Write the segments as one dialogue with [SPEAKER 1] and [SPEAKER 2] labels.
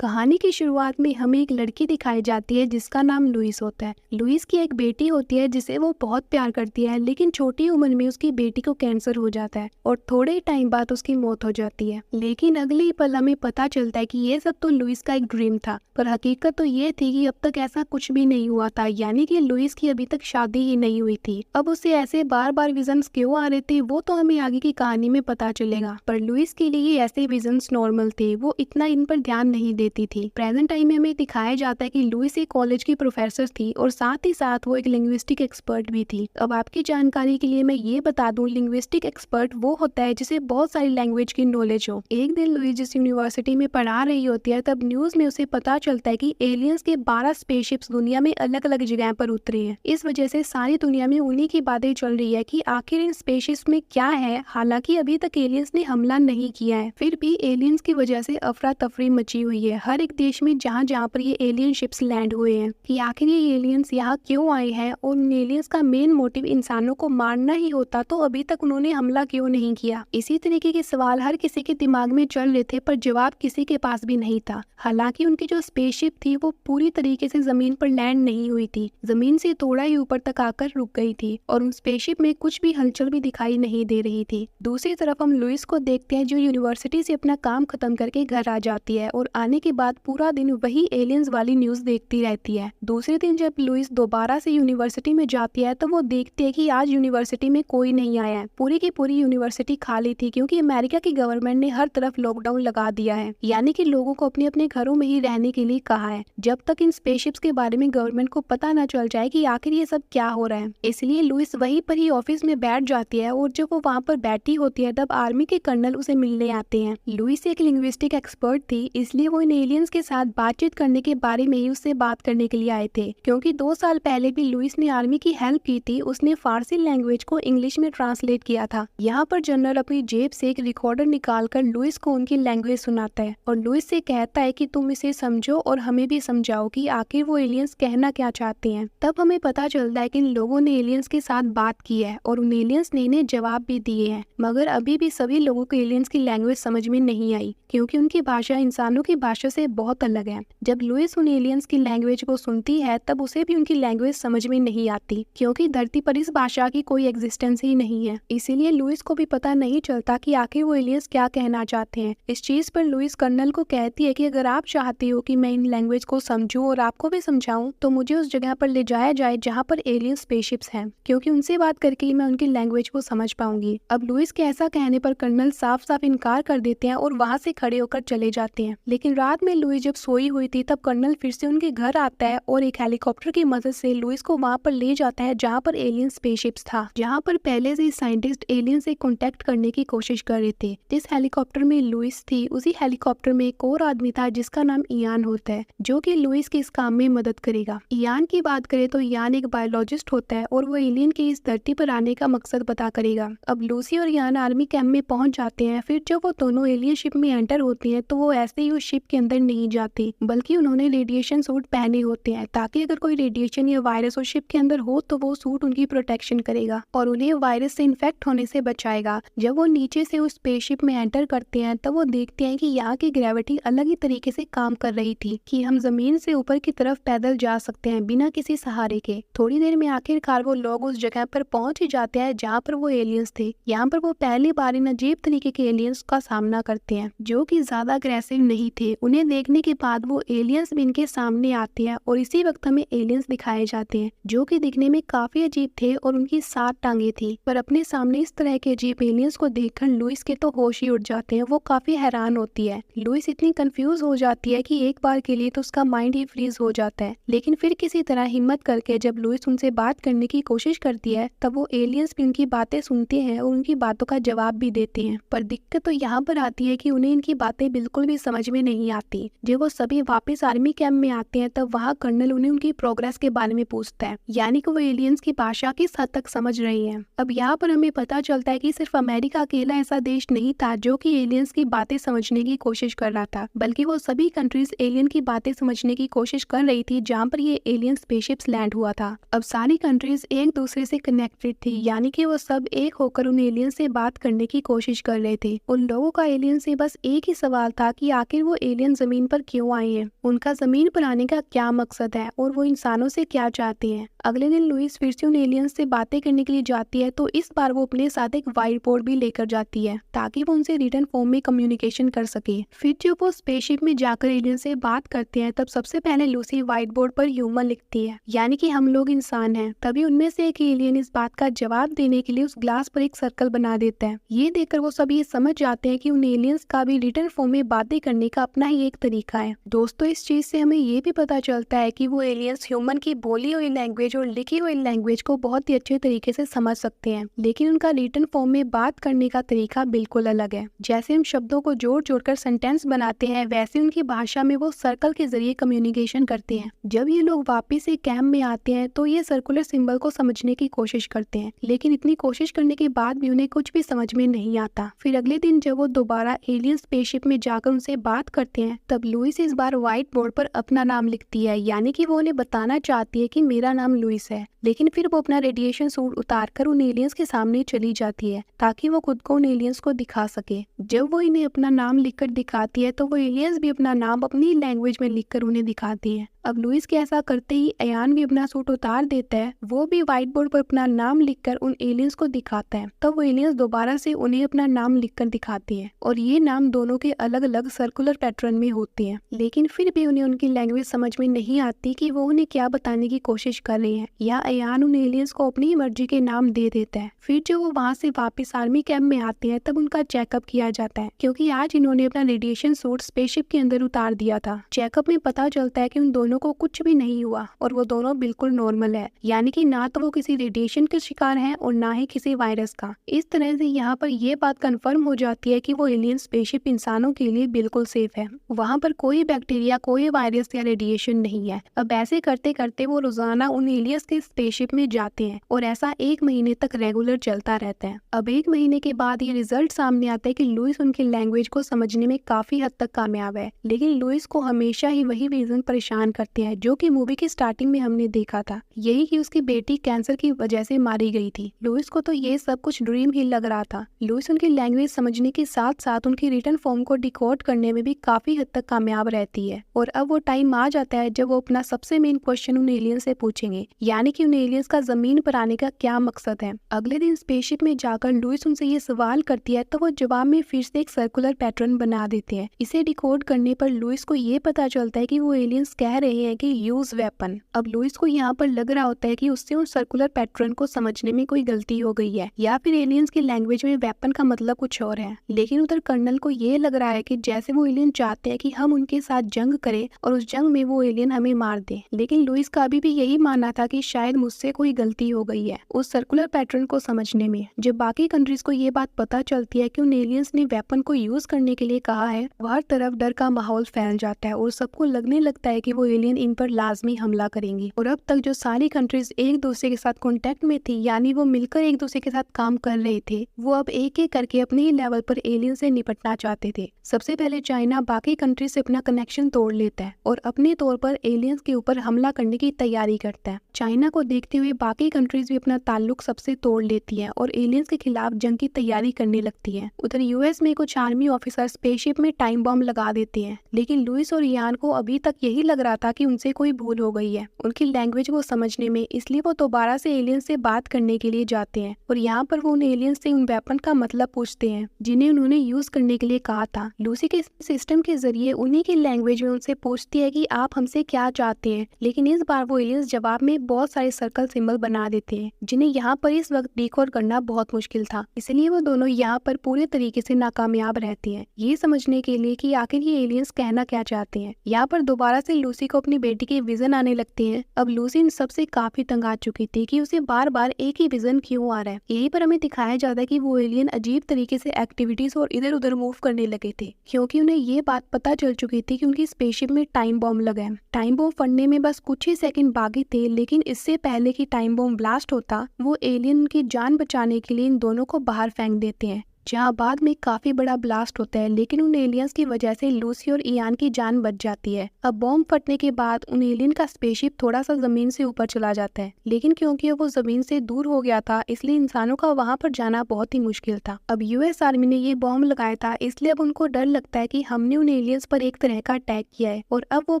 [SPEAKER 1] कहानी की शुरुआत में हमें एक लड़की दिखाई जाती है जिसका नाम लुइस होता है। लुइस की एक बेटी होती है जिसे वो बहुत प्यार करती है, लेकिन छोटी उम्र में उसकी बेटी को कैंसर हो जाता है और थोड़े टाइम बाद उसकी मौत हो जाती है। लेकिन अगले ही पल हमें पता चलता है कि ये सब तो लुइस का एक ड्रीम था, पर हकीकत तो ये थी कि अब तक ऐसा कुछ भी नहीं हुआ था, यानी कि लुइस की अभी तक शादी ही नहीं हुई थी। अब उसे ऐसे बार बार विजन्स क्यों आ रहे थे वो तो हमें आगे की कहानी में पता चलेगा, पर लुइस के लिए ऐसे विजन्स नॉर्मल थे, वो इतना इन पर ध्यान नहीं देती थी। प्रेजेंट टाइम में हमें दिखाया जाता है कि लुइस एक कॉलेज की प्रोफेसर थी और साथ ही साथ वो एक लिंग्विस्टिक एक्सपर्ट भी थी। अब आपकी जानकारी के लिए मैं ये बता दूं, लिंग्विस्टिक एक्सपर्ट वो होता है जिसे बहुत सारी लैंग्वेज की नॉलेज हो। एक दिन लुइस जिस यूनिवर्सिटी में पढ़ा रही होती है, तब न्यूज में उसे पता चलता है कि एलियंस के 12 स्पेसशिप्स दुनिया में अलग अलग जगह पर उतरे हैं। इस वजह से सारी दुनिया में उन्हीं की बातें चल रही है कि आखिर इन स्पेसशिप्स में क्या है। हालांकि अभी तक एलियंस ने हमला नहीं किया है, फिर भी एलियंस की वजह से अफरा तफरी मची हुई है हर एक देश में जहाँ जहाँ पर ये एलियन शिप्स लैंड हुए हैं, कि आखिर ये एलियंस यहाँ क्यों आए हैं और उन एलियंस का मेन मोटिव इंसानों को मारना ही होता तो अभी तक उन्होंने हमला क्यों नहीं किया। इसी तरीके के सवाल हर किसी के दिमाग में चल रहे थे, पर जवाब किसी के पास भी नहीं था। हालांकि उनकी जो स्पेसशिप थी वो पूरी तरीके से जमीन पर लैंड नहीं हुई थी, जमीन से थोड़ा ही ऊपर तक आकर रुक गई थी और उन स्पेसशिप में कुछ भी हलचल भी दिखाई नहीं दे रही थी। दूसरी तरफ हम लुइस को देखते हैं जो यूनिवर्सिटी से अपना काम खत्म करके घर आ जाती है और आने के बाद पूरा दिन वही एलियंस वाली न्यूज देखती रहती है। दूसरे दिन जब लुइस दोबारा से यूनिवर्सिटी में जाती है तो वो देखती है कि आज यूनिवर्सिटी में कोई नहीं आया है। पूरी की पूरी यूनिवर्सिटी खाली थी क्योंकि अमेरिका की गवर्नमेंट ने हर तरफ लॉकडाउन लगा दिया है, यानी कि लोगों को अपने अपने घरों में ही रहने के लिए कहा है जब तक इन स्पेसशिप्स के बारे में गवर्नमेंट को पता न चल जाए कि आखिर ये सब क्या हो रहा है। इसलिए लुइस वहीं पर ही ऑफिस में बैठ जाती है और जब वो वहाँ पर बैठी होती है तब आर्मी के कर्नल उसे मिलने आते हैं। लुइस एक लिंग्विस्टिक एक्सपर्ट थी, इसलिए वो इन एलियंस के साथ बातचीत करने के बारे में ही उससे बात करने के लिए आए थे, क्योंकि 2 साल पहले भी लुइस ने आर्मी की हेल्प की थी। उसने फारसी लैंग्वेज को इंग्लिश में ट्रांसलेट किया था। यहाँ पर जनरल अपनी जेब से एक रिकॉर्डर निकालकर लुइस को उनकी लैंग्वेज सुनाता है और लुइस से कहता है कि तुम इसे समझो और हमें भी समझाओ कि आखिर वो एलियंस कहना क्या चाहते हैं। तब हमें पता चलता है कि इन लोगों ने एलियंस के साथ बात की है और उन एलियंस ने इन्हें जवाब भी दिए हैं, मगर अभी भी सभी लोगों को एलियंस की लैंग्वेज समझ में नहीं आई क्योंकि उनकी भाषा इंसानों की भाषा से बहुत अलग है। जब लुइस उन एलियंस की लैंग्वेज को सुनती है तब उसे भी उनकी लैंग्वेज समझ में नहीं आती, क्योंकि धरती पर इस भाषा की कोई एग्जिस्टेंस ही नहीं है। इसीलिए लुइस को भी पता नहीं चलता कि आखिर वो एलियंस क्या कहना चाहते हैं। इस चीज पर लुइस कर्नल को कहती है कि अगर आप चाहते हो कि मैं इन लैंग्वेज को समझूं और आपको भी समझाऊं तो मुझे उस जगह पर ले जाया जाए जहाँ पर एलियन स्पेसशिप्स हैं, क्योंकि उनसे बात करके ही मैं उनकी लैंग्वेज को समझ पाऊंगी। अब लुइस के ऐसा कहने पर कर्नल साफ साफ इनकार कर देते हैं और वहाँ से खड़े होकर चले जाते हैं। लेकिन रात में लुइस जब सोई हुई थी तब कर्नल फिर से उनके घर आता है और एक हेलीकॉप्टर की मदद से लुइस को वहाँ पर ले जाता है जहाँ पर एलियन स्पेसशिप्स था, जहाँ पर पहले से साइंटिस्ट एलियन से कॉन्टेक्ट करने की कोशिश कर रहे थे। जिस हेलीकॉप्टर में लुइस थी उसी हेलीकॉप्टर में एक और आदमी था जिसका नाम इयान होता है, जो कि लुइस के इस काम में मदद करेगा। इयान की बात करें तो इयान एक बायोलॉजिस्ट होता है और वो एलियन के इस धरती पर आने का मकसद पता करेगा। अब लूसी और इयान आर्मी कैंप में पहुंच जाते हैं। फिर जब वो दोनों एलियन शिप में एंटर होती हैं तो वो ऐसे ही उस शिप के अंदर नहीं जाती, बल्कि उन्होंने रेडिएशन सूट पहने होते हैं ताकि अगर कोई रेडिएशन या वायरस उस शिप के अंदर हो तो वो सूट उनकी प्रोटेक्शन करेगा और उन्हें वायरस से इन्फेक्ट होने से बचाएगा। जब वो नीचे से उस स्पेसशिप में एंटर करते हैं तब वो देखते हैं कि यहाँ की ग्रेविटी अलग ही तरीके से काम कर रही थी, कि हम जमीन से ऊपर की तरफ पैदल जा सकते हैं बिना किसी सहारे के। थोड़ी देर में आखिरकार वो लोग उस जगह पर पहुंच ही जाते हैं जहाँ पर वो एलियंस थे। यहाँ पर वो पहली बार इन अजीब तरीके के एलियंस का सामना करते हैं जो कि ज्यादा अग्रेसिव नहीं थे। उन्हें देखने के बाद वो एलियंस भी इनके सामने आते हैं और इसी वक्त हमें एलियंस दिखाए जाते हैं जो कि दिखने में काफी अजीब थे और उनकी 7 टांगे थी। पर अपने सामने इस तरह के अजीब एलियंस को देखकर लुइस के तो होश ही उड़ जाते हैं। वो काफी हैरान होती है। लुइस इतनी कंफ्यूज हो जाती है कि एक बार के लिए तो उसका माइंड ही फ्रीज हो जाता है, लेकिन फिर किसी तरह हिम्मत करके जब लुइस उनसे बात करने की कोशिश करती है तब वो एलियंस भी उनकी बातें सुनते हैं और उनकी बातों का जवाब भी देते हैं। पर दिक्कत तो यहाँ पर आती है कि उन्हें इनकी बातें बिल्कुल भी समझ में नहीं आती। जब वो सभी वापस आर्मी कैंप में आते हैं तब वहाँ कर्नल उन्हें उनकी प्रोग्रेस के बारे में पूछता है, यानी कि वो एलियंस की भाषा किस हद तक समझ रहे हैं। अब यहाँ पर हमें पता चलता है कि सिर्फ अमेरिका अकेला ऐसा देश नहीं था जो कि एलियंस की बातें समझने की कोशिश कर रहा था, बल्कि वो सभी कंट्रीज एलियन की बातें समझने की कोशिश कर रही थी जहाँ पर ये एलियन स्पेसशिप्स लैंड हुआ था। अब सारी कंट्रीज एक दूसरे से कनेक्टेड थी, यानी कि वो सब एक होकर उन एलियन से बात करने की कोशिश कर रहे थे। उन लोगों का एलियन से बस एक एक ही सवाल था कि आखिर वो एलियन जमीन पर क्यों आए हैं, उनका जमीन पर आने का क्या मकसद है और वो इंसानों से क्या चाहते हैं। अगले दिन लुइस फिर से उन एलियंस से बातें करने के लिए जाती है, तो इस बार वो अपने साथ एक व्हाइट बोर्ड भी लेकर जाती है ताकि वो उनसे रिटन फॉर्म में कम्युनिकेशन कर सके। फिर जब वो स्पेसशिप में जाकर एलियन से बात करते हैं, तब सबसे पहले लूसी व्हाइट बोर्ड पर ह्यूमन लिखती है, यानी कि हम लोग इंसान हैं। तभी उनमें से एक एलियन इस बात का जवाब देने के लिए उस ग्लास पर एक सर्कल बना देता है। ये देखकर वो सब ये समझ जाते हैं कि उन एलियंस का भी रिटन फॉर्म में बातें करने का अपना ही एक तरीका है। दोस्तों, इस चीज से हमें ये भी पता चलता है कि वो एलियंस ह्यूमन की बोली हुई लैंग्वेज और लिखी हुई लैंग्वेज को बहुत ही अच्छे तरीके से समझ सकते हैं, लेकिन उनका रिटन फॉर्म में बात करने का तरीका बिल्कुल अलग है। जैसे हम शब्दों को जोड़ जोड़कर सेंटेंस बनाते हैं, वैसे उनकी भाषा में वो सर्कल के जरिए कम्युनिकेशन करते हैं। जब ये लोग वापिस एक कैंप में आते हैं तो ये सर्कुलर सिंबल को समझने की कोशिश करते हैं, लेकिन इतनी कोशिश करने के बाद भी उन्हें कुछ भी समझ में नहीं आता। फिर अगले दिन जब वो दोबारा एलियन स्पेसशिप में जाकर उनसे बात करते हैं, तब लुइस इस बार व्हाइट बोर्ड पर अपना नाम लिखती है, यानी कि वो उन्हें बताना चाहती है कि मेरा नाम लुइस है। लेकिन फिर वो अपना रेडिएशन सूट उतारकर उन एलियंस के सामने चली जाती है ताकि वो खुद को उन एलियंस को दिखा सके। जब वो इन्हें अपना नाम लिखकर दिखाती है, तो वो एलियंस भी अपना नाम अपनी लैंग्वेज में लिखकर उन्हें दिखाती है। अब लुइस के ऐसा करते ही अयान भी अपना सूट उतार देता है। वो भी व्हाइट बोर्ड पर अपना नाम लिखकर उन एलियंस को दिखाता है। तब वो एलियंस दोबारा से उन्हें अपना नाम लिखकर दिखाती है और ये नाम दोनों के अलग अलग सर्कुलर पैटर्न में होते हैं, लेकिन फिर भी उन्हें उनकी लैंग्वेज समझ में नहीं आती कि वो उन्हें क्या बताने की कोशिश कर रहे हैं। या अयान उन एलियंस को अपनी मर्जी के नाम दे देता है। फिर जब वो वहाँ से वापस आर्मी कैंप में आते हैं, तब उनका चेकअप किया जाता है, क्योंकि आज इन्होंने अपना रेडिएशन सूट स्पेसशिप के अंदर उतार दिया था। चेकअप में पता चलता है कि उन दोनों को कुछ भी नहीं हुआ और वो दोनों बिल्कुल नॉर्मल है, यानी कि ना तो वो किसी रेडिएशन के शिकार हैं और ना ही किसी वायरस का। इस तरह से यहाँ पर ये बात कंफर्म हो जाती है कि वो एलियन स्पेसशिप इंसानों के लिए बिल्कुल सेफ है। वहाँ पर कोई बैक्टीरिया, कोई वायरस या रेडिएशन नहीं है। अब ऐसे करते करते वो रोजाना उन एलियंस के स्पेसशिप में जाते हैं और ऐसा 1 महीने तक रेगुलर चलता रहता है। अब 1 महीने के बाद ये रिजल्ट सामने आता है कि लुइस उनकी लैंग्वेज को समझने में काफी हद तक कामयाब है, लेकिन लुइस को हमेशा ही वही रीजन परेशान करते हैं जो कि मूवी की स्टार्टिंग में हमने देखा था, यही कि उसकी बेटी कैंसर की वजह से मारी गई थी। लुइस को तो ये सब कुछ ड्रीम ही लग रहा था। लुइस उनकी लैंग्वेज समझने के साथ साथ उनकी रिटन फॉर्म को डिकोड करने में भी काफी हद तक कामयाब रहती है। और अब वो टाइम आ जाता है जब वो अपना सबसे मेन क्वेश्चन उन एलियंस से पूछेंगे, यानी कि उन एलियंस का जमीन पर आने का क्या मकसद है। अगले दिन स्पेसशिप में जाकर लुइस उनसे ये सवाल करती है, तो वो जवाब में फिर से एक सर्कुलर पैटर्न बना देते हैं। इसे डिकोड करने पर लुइस को ये पता चलता है कि वो एलियंस कह रहे हैं कि यूज वेपन। अब लुइस को यहाँ पर लग रहा होता है कि उससे उस सर्कुलर पैटर्न को समझने में कोई गलती हो गई है, या फिर एलियंस की लैंग्वेज में वेपन का मतलब कुछ और है। लेकिन उधर कर्नल को ये लग रहा है कि जैसे वो एलियन चाहते हैं कि हम उनके साथ जंग करें और उस जंग में वो एलियन हमें मार दे। लेकिन लुइस का अभी भी यही मानना था कि शायद मुझसे कोई गलती हो गई है उस सर्कुलर पैटर्न को समझने में। जब बाकी कंट्रीज को ये बात पता चलती है कि उन एलियंस ने वेपन को यूज करने के लिए कहा है, हर तरफ डर का माहौल फैल जाता है और सबको लगने लगता है कि वो एलियन इन पर लाजमी हमला करेंगे। और अब तक जो सारी कंट्रीज एक दूसरे के साथ कांटेक्ट में थी, यानी वो मिलकर एक दूसरे के साथ काम कर रहे थे, वो अब एक एक करके अपने ही लेवल पर एलियन से निपटना चाहते थे। सबसे पहले चाइना बाकी कंट्री से अपना कनेक्शन तोड़ लेता है और अपने तौर पर एलियंस के ऊपर हमला करने की तैयारी करता है। चाइना को देखते हुए बाकी कंट्रीज भी अपना ताल्लुक सबसे तोड़ लेती है और एलियंस के खिलाफ जंग की तैयारी करने लगती है। उधर यूएस में कुछ आर्मी ऑफिसर स्पेसशिप में टाइम बॉम्ब लगा देते हैं, लेकिन लुइस और यान को अभी तक यही लग रहा था कि उनसे कोई भूल हो गई है उनकी लैंग्वेज को समझने में, इसलिए वो दोबारा से एलियंस से बात करने के लिए जाते हैं और यहाँ पर वो उन एलियंस से उन वेपन का मतलब पूछते हैं जिन्हें उन्होंने यूज करने के लिए कहा था। लूसी के सिस्टम के जरिए उन्हीं की लैंग्वेज में उनसे पूछती है कि आप हमसे क्या चाहते हैं, लेकिन इस बार वो एलियंस जवाब में बहुत सारे सर्कल सिंबल बना देते हैं जिन्हें यहाँ पर इस वक्त डिकोड करना बहुत मुश्किल था, इसलिए वो दोनों यहाँ पर पूरे तरीके से नाकामयाब रहती हैं ये समझने के लिए कि आखिर ये एलियंस कहना क्या चाहते हैं। यहाँ पर दोबारा से लूसी को अपनी बेटी के विजन आने लगते हैं। अब लूसी इन सबसे काफी तंग आ चुकी थी कि उसे बार बार एक ही विजन क्यों आ रहा है। यहीं पर हमें दिखाया जाता है कि वो एलियन अजीब तरीके से एक्टिविटीज और इधर उधर मूव करने लगे थे, क्योंकि उन्हें ये बात पता चल चुकी थी कि उनकी स्पेसशिप में टाइम बॉम्ब लगा है। टाइम बॉम्ब फटने में बस कुछ ही सेकंड बाकी थे, लेकिन इससे पहले कि टाइम बॉम्ब ब्लास्ट होता, वो एलियन उनकी जान बचाने के लिए इन दोनों को बाहर फेंक देते हैं। जहाँ बाद में काफी बड़ा ब्लास्ट होता है, लेकिन उन एलियंस की वजह से लूसी और इयान की जान बच जाती है। अब बॉम्ब फटने के बाद उन एलियन का स्पेसशिप थोड़ा सा जमीन से ऊपर चला जाता है, लेकिन क्योंकि वो जमीन से दूर हो गया था इसलिए इंसानों का वहां पर जाना बहुत ही मुश्किल था। अब यूएस आर्मी ने ये बॉम्ब लगाया था, इसलिए अब उनको डर लगता है कि हमने उन एलियंस पर एक तरह का अटैक किया है और अब वो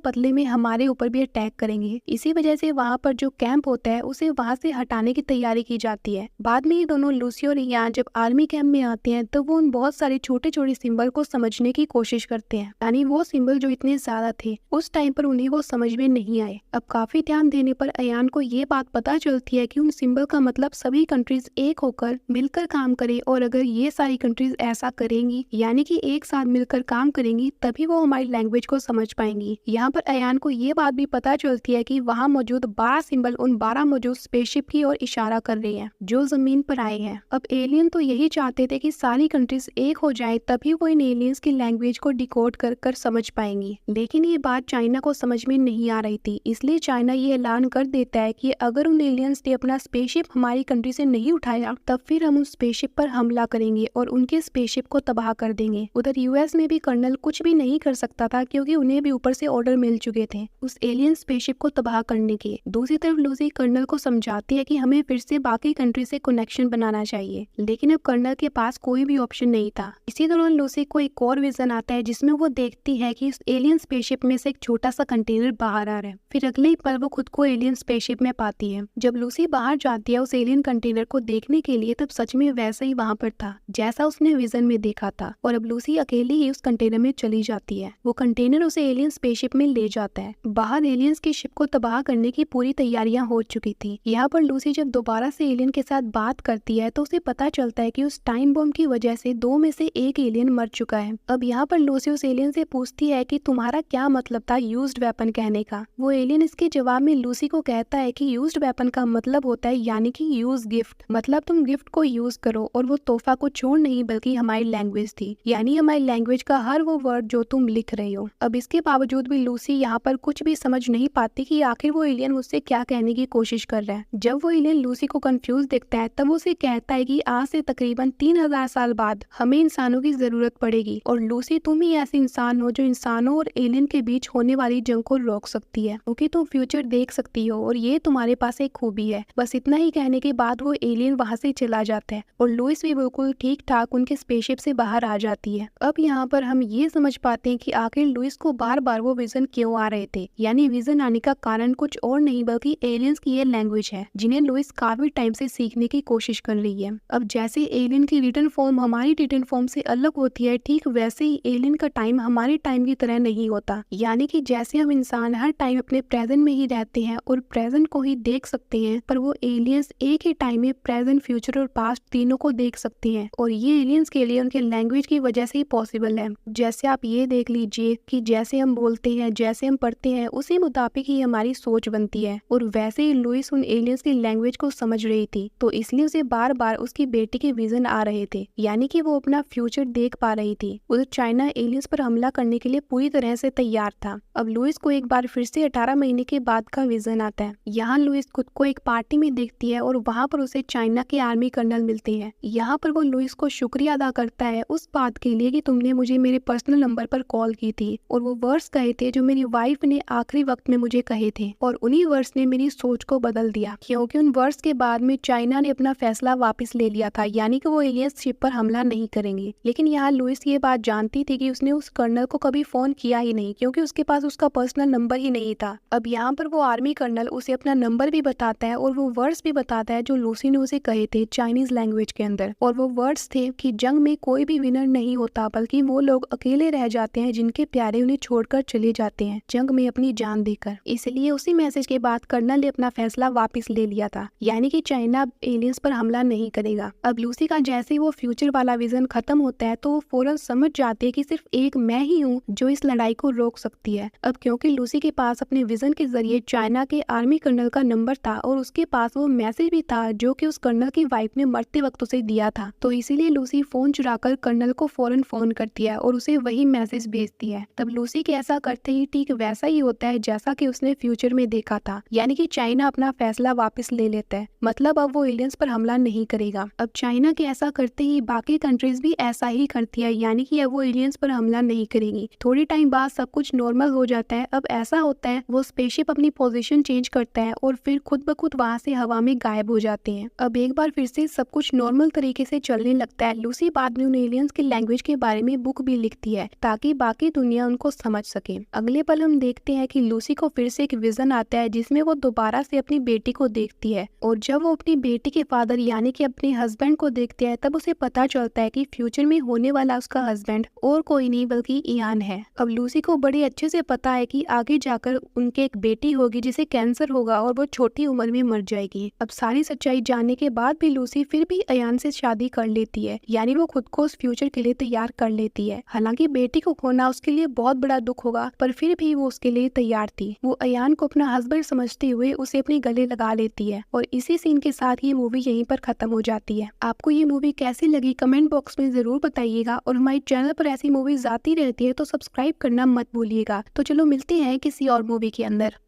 [SPEAKER 1] बदले में हमारे ऊपर भी अटैक करेंगे। इसी वजह से वहाँ पर जो कैंप होता है उसे वहाँ से हटाने की तैयारी की जाती है। बाद में ये दोनों लूसी और इयान जब आर्मी कैंप में आते हैं तो वो उन बहुत सारे छोटे छोटे सिंबल को समझने की कोशिश करते हैं, यानी वो सिंबल जो इतने ज्यादा थे उस टाइम पर उन्हें वो समझ में नहीं आए। अब काफी ध्यान देने पर इयान को ये बात पता चलती है कि उन सिंबल का मतलब सभी कंट्रीज एक होकर मिलकर काम करे, और अगर ये सारी कंट्रीज ऐसा करेंगी यानी कि एक साथ मिलकर काम करेंगी तभी वो हमारी लैंग्वेज को समझ पाएंगी। यहाँ पर इयान को ये बात भी पता चलती है कि वहाँ मौजूद 12 सिंबल उन 12 मौजूद स्पेसशिप की ओर इशारा कर रही है जो जमीन पर आए हैं। अब एलियन तो यही चाहते थे कि सारी कंट्रीज एक हो जाए तभी वो इन एलियंस की लैंग्वेज को डिकोड कर कर समझ पाएंगी, लेकिन ये बात चाइना को समझ में नहीं आ रही थी। इसलिए चाइना ये ऐलान कर देता है कि अगर उन एलियंस ने अपना स्पेसशिप हमारी कंट्री से नहीं उठाया तब फिर हम उस स्पेसशिप पर हमला करेंगे और उनके स्पेसशिप को तबाह कर देंगे। उधर यूएस में भी कर्नल कुछ भी नहीं कर सकता था क्योंकि उन्हें भी ऊपर से ऑर्डर मिल चुके थे उस एलियन स्पेसशिप को तबाह करने के। दूसरी तरफ लूसी कर्नल को समझाती है कि हमें फिर से बाकी कंट्री से कनेक्शन बनाना चाहिए, लेकिन अब कर्नल के पास कोई भी ऑप्शन नहीं था। इसी दौरान लूसी को एक और विजन आता है जिसमें वो देखती है कि उस एलियन स्पेसशिप में से एक छोटा सा कंटेनर बाहर आ रहा है। फिर अगले ही पल वो खुद को एलियन स्पेसशिप में पाती है। जब लूसी बाहर जाती है उस एलियन कंटेनर को देखने के लिए तब सच में वैसा ही वहाँ पर था जैसा उसने विजन में देखा था, और अब लूसी अकेली ही उस कंटेनर में चली जाती है। वो कंटेनर उसे एलियन स्पेसशिप में ले जाता है। बाहर एलियंस की शिप को तबाह करने की पूरी तैयारियां हो चुकी थी। यहाँ पर लूसी जब दोबारा से एलियन के साथ बात करती है तो उसे पता चलता है कि उस टाइम बॉम्ब की वजह से 2 में से एक एलियन मर चुका है। अब यहाँ पर लूसी उस एलियन से पूछती है कि तुम्हारा क्या मतलब था यूज्ड वेपन कहने का। वो एलियन इसके जवाब में लूसी को कहता है कि यूज्ड वेपन का मतलब होता है यानी कि यूज गिफ्ट, मतलब तुम गिफ्ट को यूज करो, और वो तोहफा को छोड़ नहीं बल्कि हमारी लैंग्वेज थी, यानी हमारी लैंग्वेज का हर वो वर्ड जो तुम लिख रहे हो। अब इसके बावजूद भी लूसी यहाँ पर कुछ भी समझ नहीं पाती कि आखिर वो एलियन मुझसे क्या कहने की कोशिश कर रहा है। जब वो एलियन लूसी को कंफ्यूज देखता है तब वो उसे कहता है कि आज से तकरीबन 3000 साल बाद हमें इंसानों की जरूरत पड़ेगी, और लूसी तुम ही ऐसे इंसान हो जो इंसानों और एलियन के बीच होने वाली जंग को रोक सकती है, क्योंकि तुम फ्यूचर देख सकती हो और ये तुम्हारे पास एक खूबी है। बस इतना ही कहने के बाद वो एलियन वहाँ से चला जाता है और लुइस भी बिल्कुल ठीक ठाक उनके स्पेसशिप से बाहर आ जाती है। अब यहाँ पर हम ये समझ पाते हैं कि आखिर लुइस को बार बार वो विजन क्यों आ रहे थे, यानी विजन आने का कारण कुछ और नहीं बल्कि एलियंस की ये लैंग्वेज है जिन्हें लुइस काफी टाइम से सीखने की कोशिश कर रही है। अब जैसे एलियन की रिटन फॉर्म हमारी रिटन फॉर्म से अलग होती है, ठीक वैसे ही एलियन का टाइम हमारे टाइम की तरह नहीं होता, यानी कि जैसे हम इंसान हर टाइम अपने प्रेजेंट में ही रहते हैं और प्रेजेंट को ही देख सकते हैं, पर वो एलियंस एक ही टाइम में प्रेजेंट, फ्यूचर और पास्ट तीनों को देख सकते हैं, और ये एलियंस के लिए उनके लैंग्वेज की वजह से ही पॉसिबल है। जैसे आप ये देख लीजिए कि जैसे हम बोलते हैं, जैसे हम पढ़ते हैं, उसी मुताबिक ही हमारी सोच बनती है, और वैसे ही लुइस उन एलियंस की लैंग्वेज को समझ रही थी, तो इसलिए उसे बार बार उसकी बेटी के विजन आ रहे थे, यानी कि वो अपना फ्यूचर देख पा रही थी। उधर चाइना एलियंस पर हमला करने के लिए पूरी तरह से तैयार था। अब लुइस को एक बार फिर से 18 महीने के बाद का विजन आता है। यहाँ लुइस खुद को एक पार्टी में देखती है और वहाँ पर उसे चाइना के आर्मी कर्नल मिलते हैं। यहाँ पर वो लुइस को शुक्रिया अदा करता है उस बात के लिए कि तुमने मुझे मेरे पर्सनल नंबर पर कॉल की थी और वो वर्ड्स कहे थे जो मेरी वाइफ ने आखिरी वक्त में मुझे कहे थे, और उन्हीं वर्ड्स ने मेरी सोच को बदल दिया, क्योंकि उन वर्ड्स के बाद में चाइना ने अपना फैसला वापस ले लिया था, यानी कि वो एलियंस शिप पर हमला नहीं करेंगे। लेकिन यहाँ लुइस ये बात जानती थी कि उसने उस कर्नल को कभी फोन किया ही नहीं, क्योंकि उसके पास उसका पर्सनल नंबर ही नहीं था। अब यहाँ पर वो आर्मी कर्नल उसे अपना नंबर भी बताता है और वो वर्ड्स भी बताता है जो लूसी ने उसे कहे थे चाइनीज लैंग्वेज के अंदर, और वो वर्ड्स थे कि जंग में कोई भी विनर नहीं होता, बल्कि वो लोग अकेले रह जाते हैं जिनके प्यारे उन्हें छोड़कर चले जाते हैं जंग में अपनी जान देकर। इसलिए उसी मैसेज के बाद कर्नल ने अपना फैसला वापस ले लिया था, यानी कि चाइना एलियंस पर हमला नहीं करेगा। अब लूसी का जैसे ही वो फ्यूचर वाला विजन खत्म होता है तो वो फौरन समझ जाती है कि सिर्फ एक मैं ही हूँ जो इस लड़ाई को रोक सकती है। अब क्योंकि लूसी के पास अपने विजन के जरिए चाइना के आर्मी कर्नल का नंबर था और उसके पास वो मैसेज भी था जो कि उस कर्नल की वाइफ ने मरते वक्त उसे दिया था, तो इसीलिए लूसी फोन चुराकर कर्नल को फौरन फोन करती है और उसे वही मैसेज भेजती है। तब लूसी के ऐसा करते ही ठीक वैसा ही होता है जैसा कि उसने फ्यूचर में देखा था, यानी कि चाइना अपना फैसला वापस ले लेता है, मतलब अब वो एलियंस पर हमला नहीं करेगा। अब चाइना के ऐसा करते ही कि बाकी कंट्रीज भी ऐसा ही करती है, यानी कि अब वो एलियंस पर हमला नहीं करेंगी। थोड़ी टाइम बाद सब कुछ नॉर्मल हो जाता है। अब ऐसा होता है वो स्पेसशिप अपनी पोजीशन चेंज करता है और फिर खुद ब खुद वहाँ से हवा में गायब हो जाते हैं। अब एक बार फिर से सब कुछ नॉर्मल तरीके से चलने लगता है। लूसी बाद में उन एलियंस की लैंग्वेज के बारे में बुक भी लिखती है ताकि बाकी दुनिया उनको समझ सके। अगले पल हम देखते हैं कि लूसी को फिर से एक विजन आता है जिसमें वो दोबारा से अपनी बेटी को देखती है, और जब वो अपनी बेटी के फादर यानी कि अपने हस्बैंड को देखती है तब उसे पता चलता है कि फ्यूचर में होने वाला उसका हस्बैंड और कोई नहीं बल्कि इयान है। अब लूसी को बड़े अच्छे से पता है कि आगे जाकर उनके एक बेटी होगी जिसे कैंसर होगा और वो छोटी उम्र में मर जाएगी। अब सारी सच्चाई जानने के बाद भी लूसी फिर भी अयान से शादी कर लेती है, यानी वो खुद को उस फ्यूचर के लिए तैयार कर लेती है। हालांकि बेटी को खोना उसके लिए बहुत बड़ा दुख होगा, पर फिर भी वो उसके लिए तैयार थी। वो अयान को अपना हस्बैंड समझते हुए उसे अपने गले लगा लेती है, और इसी सीन के साथ ये मूवी यहीं पर खत्म हो जाती है। आपको ये मूवी कैसी लगी कमेंट बॉक्स में जरूर बताइएगा, और हमारे चैनल पर ऐसी मूवीज आती रहती है तो सब्सक्राइब करना मत भूलिएगा। तो चलो मिलते हैं किसी और मूवी के अंदर।